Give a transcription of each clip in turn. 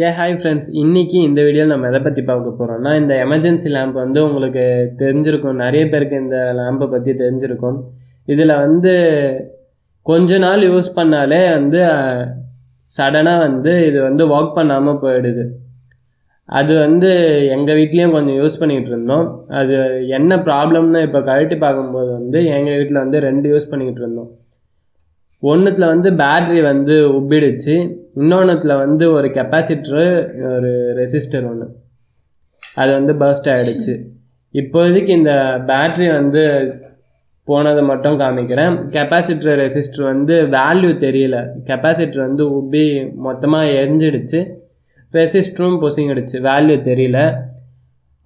Hi friends, இன்றைக்கி இந்த வீடியோவில் நம்ம எதை பற்றி பார்க்க போகிறோம்னா, இந்த எமர்ஜென்சி லேம்ப் வந்து உங்களுக்கு தெரிஞ்சிருக்கும். நிறைய பேருக்கு இந்த லேம்பை பற்றி தெரிஞ்சிருக்கும். இதில் வந்து கொஞ்ச நாள் யூஸ் பண்ணாலே வந்து சடனாக வந்து இது வந்து ஒர்க் பண்ணாமல் போயிடுது. அது வந்து எங்கள் வீட்லேயும் கொஞ்சம் யூஸ் பண்ணிகிட்டு இருந்தோம். அது என்ன ப்ராப்ளம்னு இப்போ கழட்டி பார்க்கும்போது வந்து எங்கள் வீட்டில் வந்து 2 யூஸ் பண்ணிக்கிட்டு இருந்தோம். ஒன்றுத்தில் வந்து பேட்ரி வந்து உப்பிடுச்சு, இன்னொன்றுத்தில் வந்து ஒரு கெப்பாசிட்டரு ஒரு ரெசிஸ்டர் ஒன்று அது வந்து பர்ஸ்ட் ஆகிடுச்சு. இப்போதைக்கு இந்த பேட்ரி வந்து போனதை மட்டும் காமிக்கிறேன். கெப்பாசிட்டர் ரெசிஸ்டர் வந்து வேல்யூ தெரியல. கெப்பாசிட்டர் வந்து உப்பி மொத்தமாக எரிஞ்சிடுச்சு, ரெசிஸ்டரும் பொசிங்கிடுச்சு, வேல்யூ தெரியல.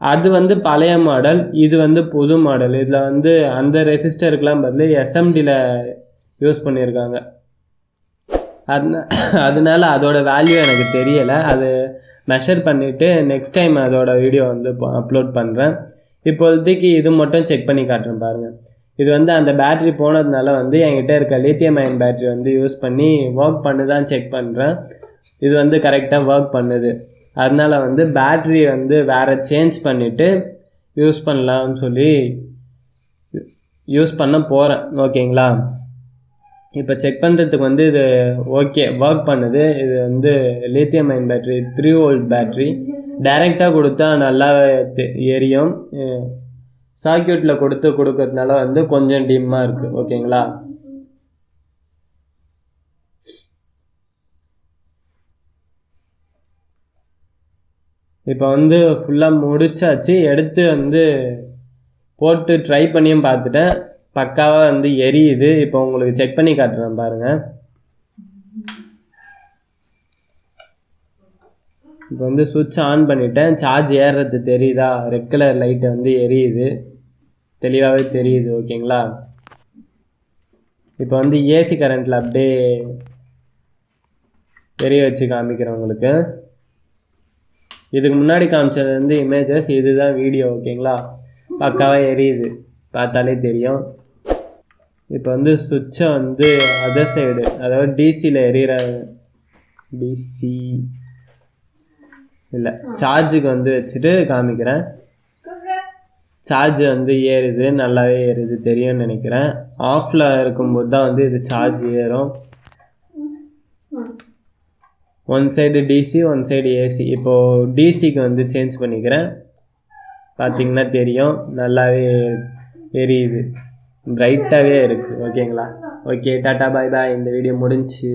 அது வந்து பழைய மாடல், இது வந்து புது மாடல். இதில் வந்து அந்த ரெசிஸ்டருக்கெலாம் பதில் எஸ்எம்டியில் யூஸ் பண்ணியிருக்காங்க. அதனால அதோட வேல்யூ எனக்கு தெரியலை. அது மெஷர் பண்ணிவிட்டு நெக்ஸ்ட் டைம் அதோட வீடியோ வந்து அப்லோட் பண்ணுறேன். இப்போதைக்கு இது மட்டும் செக் பண்ணி காட்டுறேன் பாருங்கள். இது வந்து அந்த பேட்ரி போனதுனால வந்து என்கிட்ட இருக்க லித்தியம் அயன் பேட்ரி வந்து யூஸ் பண்ணி ஒர்க் பண்ணுதான் செக் பண்ணுறேன். இது வந்து கரெக்டாக ஒர்க் பண்ணுது. அதனால வந்து பேட்ரி வந்து வேறு சேஞ்ச் பண்ணிவிட்டு யூஸ் பண்ணலாம்னு சொல்லி யூஸ் பண்ண போகிறேன். ஓகேங்களா? இப்போ செக் பண்ணுறதுக்கு வந்து இது ஓகே ஒர்க் பண்ணுது. இது வந்து lithium ion battery, 3 volt battery. டைரெக்டாக கொடுத்தா நல்லா எரியும். சர்க்யூட்டில் கொடுக்கறதுனால வந்து கொஞ்சம் டிம்மாக இருக்குது. ஓகேங்களா? இப்போ வந்து ஃபுல்லாக முடிச்சாச்சு. எடுத்து வந்து போட்டு ட்ரை பண்ணியும் பார்த்துட்டேன். பக்காவாக வந்து எரியுது. இப்போ உங்களுக்கு செக் பண்ணி காட்டுறேன் பாருங்கள். இப்போ வந்து சுவிட்ச் ஆன் பண்ணிட்டேன். சார்ஜ் ஏறுறது தெரியுதா? ரெட் கலர் லைட்டு வந்து எரியுது, தெளிவாகவே தெரியுது. ஓகேங்களா? இப்போ வந்து ஏசி கரண்ட்டில் அப்படியே எரிய வச்சு காமிக்கிறேன் உங்களுக்கு. இதுக்கு முன்னாடி காமிச்சது வந்து இமேஜஸ், இதுதான் வீடியோ. ஓகேங்களா? பக்காவாக எரியுது, பார்த்தாலே தெரியும். இப்போ வந்து சுவிட்சை வந்து அதர் சைடு, அதாவது டிசியில் எரியிற, டிசி இல்லை சார்ஜுக்கு வந்து வச்சுட்டு காமிக்கிறேன். சார்ஜ் வந்து ஏறுது, நல்லாவே ஏறுது, தெரியும்னு நினைக்கிறேன். ஆஃபில் இருக்கும்போது தான் வந்து இது சார்ஜ் ஏறும். One side DC, one side AC. இப்போது டிசிக்கு வந்து சேஞ்ச் பண்ணிக்கிறேன். பார்த்திங்கன்னா தெரியும், நல்லாவே எரியுது, பிரைட்டாகவே இருக்குது. ஓகேங்களா? ஓகே, டாட்டா பாய் பாய். இந்த வீடியோ முடிஞ்சு.